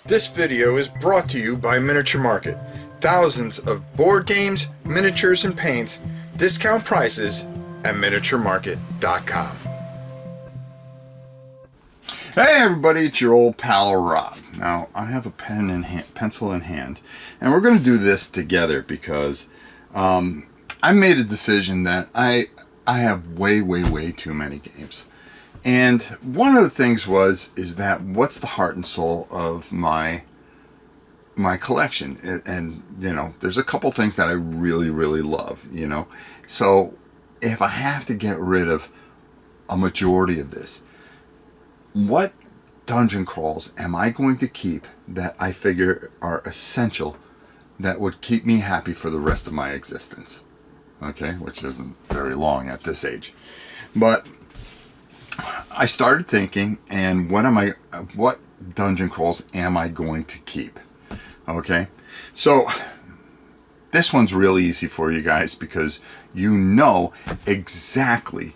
This video is brought to you by Miniature Market. Thousands of board games, miniatures, and paints, discount prices at miniaturemarket.com. Hey everybody, it's your old pal Rob. Now I have a pencil in hand, and we're going to do this together because I made a decision that I have way too many games. And one of the things is that what's the heart and soul of my collection? And you know, there's a couple things that I really love, you know. So if I have to get rid of a majority of this, what dungeon crawls am I going to keep that I figure are essential, that would keep me happy for the rest of my existence? Okay, which isn't very long at this age. But I started thinking, and what dungeon crawls am I going to keep? Okay, so this one's really easy for you guys because you know exactly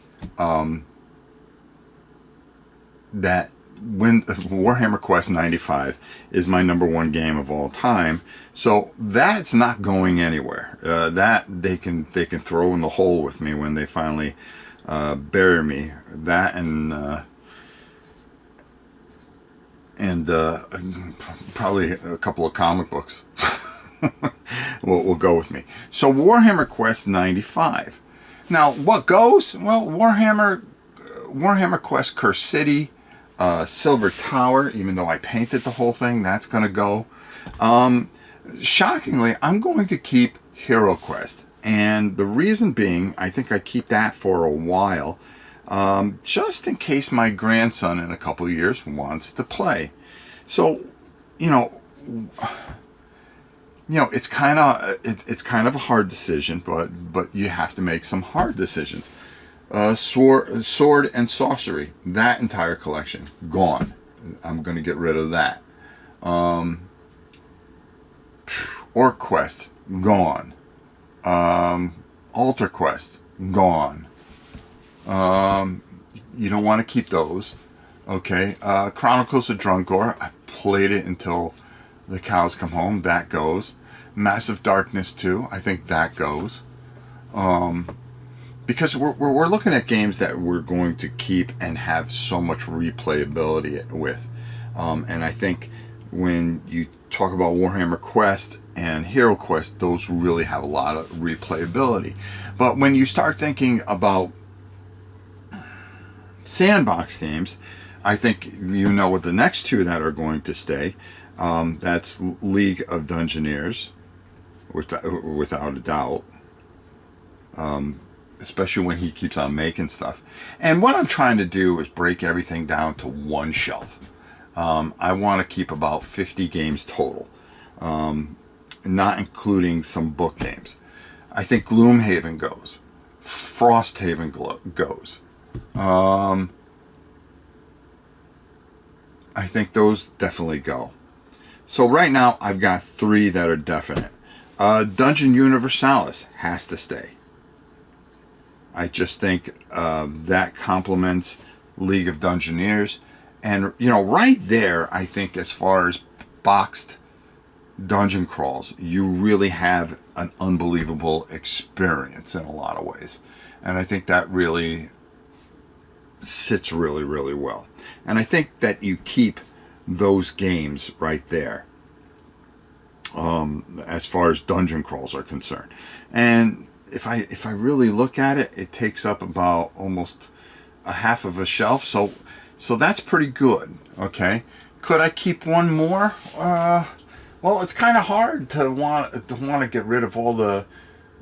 that when Warhammer Quest 95 is my #1 game of all time, so that's not going anywhere. That they can throw in the hole with me when they finally bury me. That and probably a couple of comic books will go with me. So Warhammer Quest 95. Now what goes? Well, Warhammer Quest Curse City, Silver Tower, even though I painted the whole thing, that's going to go. Shockingly, I'm going to keep Hero Quest. And the reason being, I think I keep that for a while, just in case my grandson in a couple of years wants to play. So, you know, it's kind of a hard decision, but you have to make some hard decisions. Sword and Sorcery, that entire collection, gone. I'm going to get rid of that. Orc Quest, gone. Altar Quest, gone. You don't want to keep those. Okay. Chronicles of Drungor, I played it until the cows come home. That goes. Massive Darkness 2, I think that goes. Because we're looking at games that we're going to keep and have so much replayability with. And I think when you talk about Warhammer Quest and Hero Quest, those really have a lot of replayability. But when you start thinking about sandbox games, I think you know what the next two that are going to stay. That's League of Dungeoneers, without a doubt. Especially when he keeps on making stuff. And what I'm trying to do is break everything down to one shelf. I want to keep about 50 games total, not including some book games. I think Gloomhaven goes. Frosthaven goes. I think those definitely go. So right now I've got 3 that are definite. Dungeon Universalis has to stay. I just think that complements League of Dungeoneers. And, you know, right there, I think as far as boxed dungeon crawls, you really have an unbelievable experience in a lot of ways. And I think that really sits really well. And I think that you keep those games right there as far as dungeon crawls are concerned. And if I really look at it, it takes up about almost a half of a shelf. So that's pretty good. Okay, could I keep one more? Well, it's kind of hard to want to get rid of all the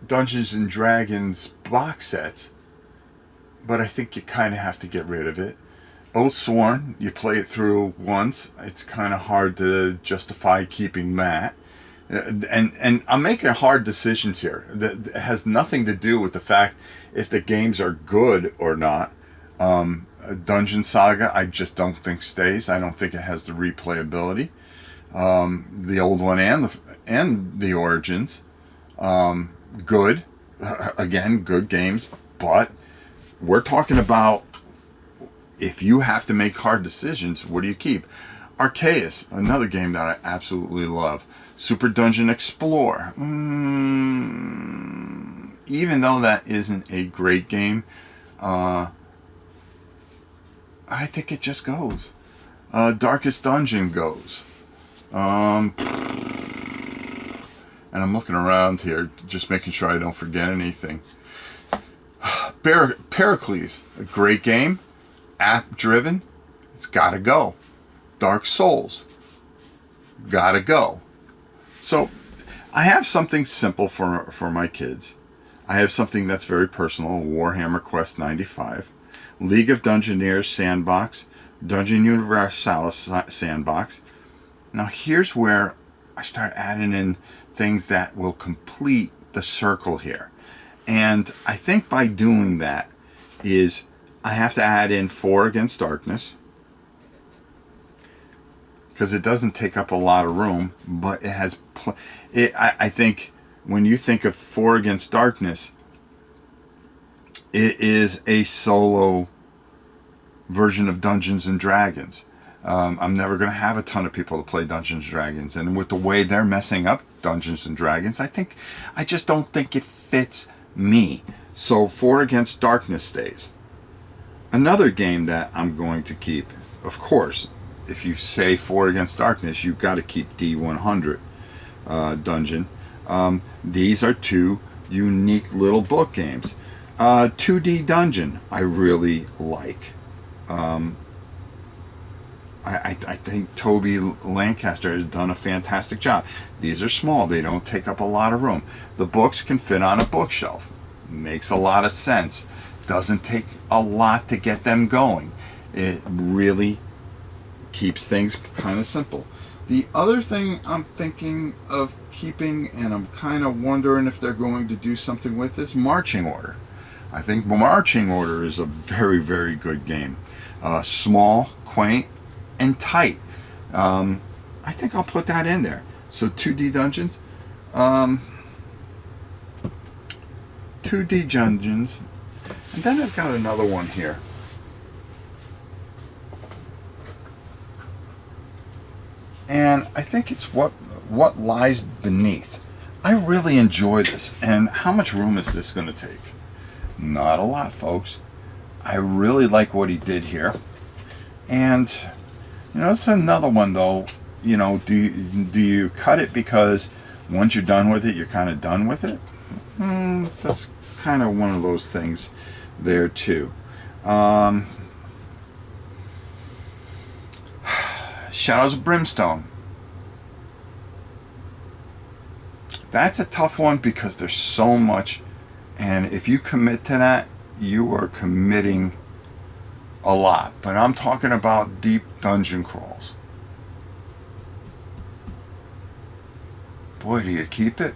Dungeons and Dragons box sets, but I think you kind of have to get rid of it. Oathsworn, you play it through once. It's kind of hard to justify keeping that. And I'm making hard decisions here. That has nothing to do with the fact if the games are good or not. Dungeon Saga, I just don't think stays. I don't think it has the replayability. The old one and the Origins, good. Again, good games, but we're talking about if you have to make hard decisions, what do you keep? Arceus, another game that I absolutely love. Super Dungeon Explorer. Even though that isn't a great game, I think it just goes. Darkest Dungeon goes. And I'm looking around here, just making sure I don't forget anything. Pericles, a great game, app-driven. It's gotta go. Dark Souls, gotta go. So I have something simple for my kids. I have something that's very personal, Warhammer Quest 95, League of Dungeoneers Sandbox, Dungeon Universalis Sandbox. Now here's where I start adding in things that will complete the circle here. And I think by doing that is I have to add in 4 Against Darkness, because it doesn't take up a lot of room, but it has I think when you think of 4 Against Darkness, it is a solo version of Dungeons and Dragons. I'm never going to have a ton of people to play Dungeons and Dragons, and with the way they're messing up Dungeons and Dragons, I just don't think it fits me. So 4 Against Darkness stays. Another game that I'm going to keep, of course, if you say 4 Against Darkness, you've got to keep D100 Dungeon. These are 2 unique little book games. 2D Dungeon I really like. I think Toby Lancaster has done a fantastic job. These are small. They don't take up a lot of room. The books can fit on a bookshelf. Makes a lot of sense. Doesn't take a lot to get them going. It really keeps things kind of simple. The other thing I'm thinking of keeping, and I'm kind of wondering if they're going to do something with, is Marching Order. I think Marching Order is a very, very good game. Small, quaint, and tight. I think I'll put that in there. So 2D Dungeons. 2D Dungeons. And then I've got another one here. And I think it's what lies beneath. I really enjoy this. And how much room is this going to take? Not a lot, folks. I really like what he did here. And, it's another one, though. Do you cut it because once you're done with it, you're kind of done with it? That's kind of one of those things there, too. Shadows of Brimstone. That's a tough one because there's so much, and if you commit to that, you are committing a lot. But I'm talking about deep dungeon crawls. Boy, do you keep it?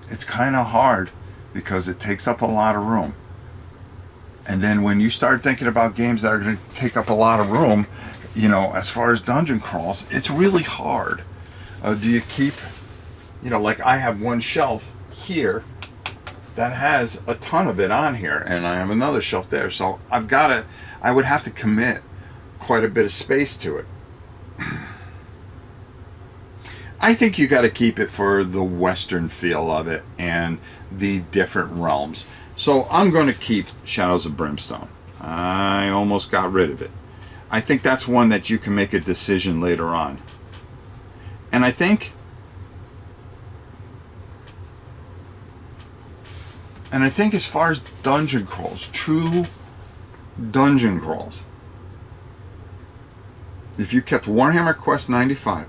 It's kind of hard because it takes up a lot of room. And then when you start thinking about games that are going to take up a lot of room, as far as dungeon crawls, it's really hard. Do you keep, like I have one shelf here that has a ton of it on here, and I have another shelf there. So I would have to commit quite a bit of space to it. I think you got to keep it for the Western feel of it and the different realms. So I'm going to keep Shadows of Brimstone. I almost got rid of it. I think that's one that you can make a decision later on. And I think as far as dungeon crawls, true dungeon crawls, if you kept Warhammer Quest 95,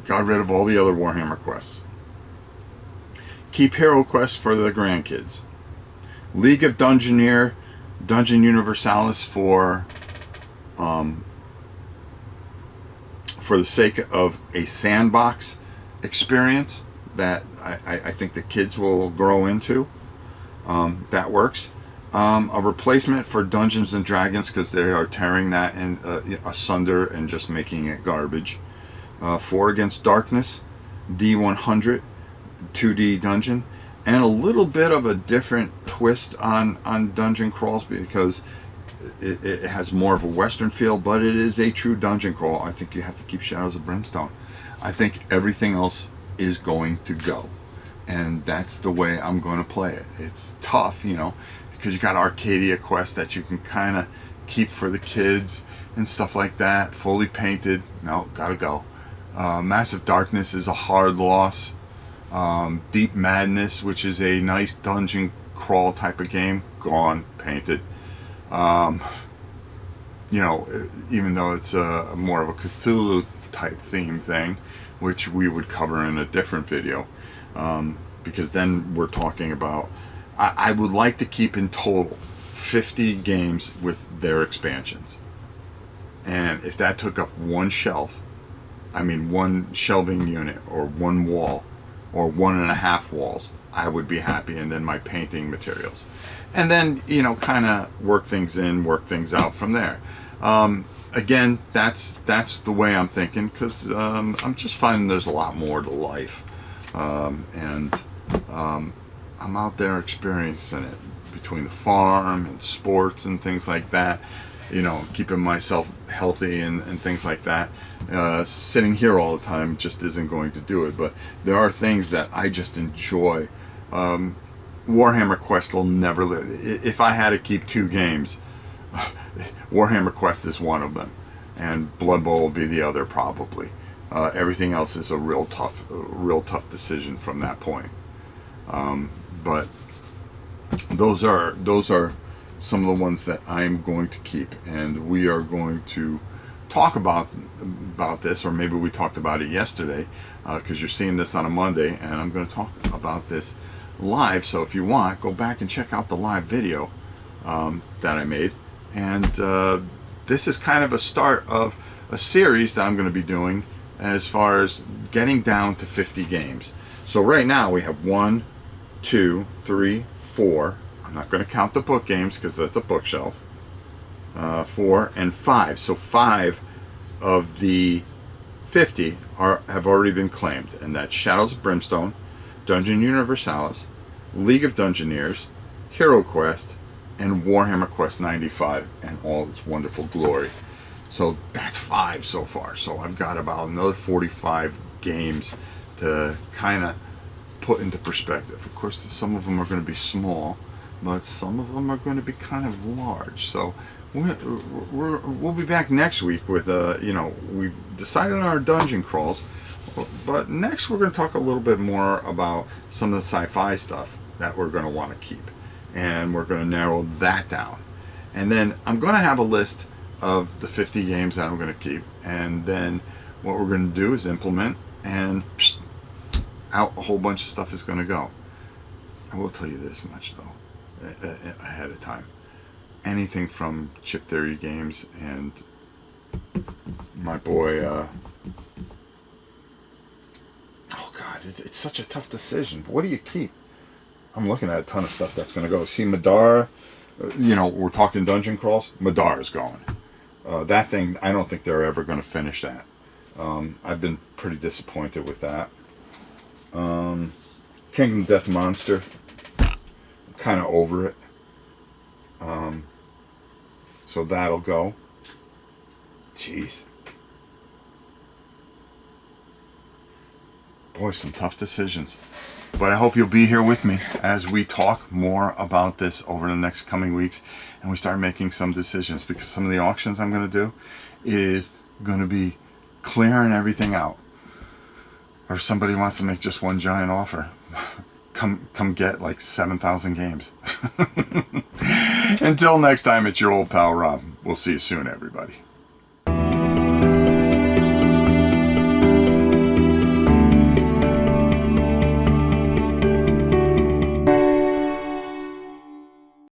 got rid of all the other Warhammer Quests, keep Hero Quest for the grandkids, League of Dungeon Universalis for the sake of a sandbox experience that I think the kids will grow into. That works. A replacement for Dungeons and Dragons because they are tearing that in, asunder and just making it garbage. 4 Against Darkness, D100, 2D Dungeon, and a little bit of a different twist on dungeon crawls because it has more of a Western feel, but it is a true dungeon crawl. I think you have to keep Shadows of Brimstone. I think everything else is going to go. And that's the way I'm going to play it. It's tough, you know, because you got Arcadia Quest that you can kind of keep for the kids and stuff like that. Fully painted, no, gotta go. Massive Darkness is a hard loss. Deep Madness, which is a nice dungeon crawl type of game, gone, painted. You know, even though it's a more of a Cthulhu type theme thing, which we would cover in a different video, because then we're talking about, I would like to keep in total 50 games with their expansions. And if that took up one shelf, I mean one shelving unit or one wall or 1.5 walls, I would be happy. And then my painting materials. And then, you know, kind of work things in, work things out from there. Again, that's the way I'm thinking, because I'm just finding there's a lot more to life. I'm out there experiencing it between the farm and sports and things like that, you know, keeping myself healthy and things like that. Sitting here all the time just isn't going to do it, but there are things that I just enjoy. Warhammer Quest will never live. If I had to keep 2 games, Warhammer Quest is one of them, and Blood Bowl will be the other probably. Everything else is a real tough decision from that point. But those are some of the ones that I'm going to keep, and we are going to talk about this, or maybe we talked about it yesterday, because you're seeing this on a Monday, and I'm going to talk about this live. So if you want, go back and check out the live video that I made, and this is kind of a start of a series that I'm going to be doing as far as getting down to 50 games. So right now we have 1, 2, 3, 4. I'm not going to count the book games because that's a bookshelf. 4 and 5. So 5 of the 50 have already been claimed, and that's Shadows of Brimstone, Dungeon Universalis, League of Dungeoneers, Hero Quest, and Warhammer Quest 95 and all its wonderful glory. So that's 5 so far. So I've got about another 45 games to kind of put into perspective. Of course, some of them are going to be small, but some of them are going to be kind of large. So we'll be back next week with, you know, we've decided on our dungeon crawls, but next we're going to talk a little bit more about some of the sci-fi stuff that we're going to want to keep, and we're going to narrow that down. And then I'm going to have a list of the 50 games that I'm going to keep, and then what we're going to do is implement, and out a whole bunch of stuff is going to go. I will tell you this much though, ahead of time. Anything from Chip Theory Games and my boy, oh God, it's such a tough decision. What do you keep? I'm looking at a ton of stuff that's going to go. See, Madara, you know, we're talking dungeon crawls. Madara's going. That thing, I don't think they're ever going to finish that. I've been pretty disappointed with that. Kingdom Death Monster, kind of over it. So that'll go. Jeez. Boy, some tough decisions. But I hope you'll be here with me as we talk more about this over the next coming weeks, and we start making some decisions, because some of the auctions I'm going to do is going to be clearing everything out. Or if somebody wants to make just one giant offer, come get like 7,000 games. Until next time, it's your old pal Rob. We'll see you soon, everybody.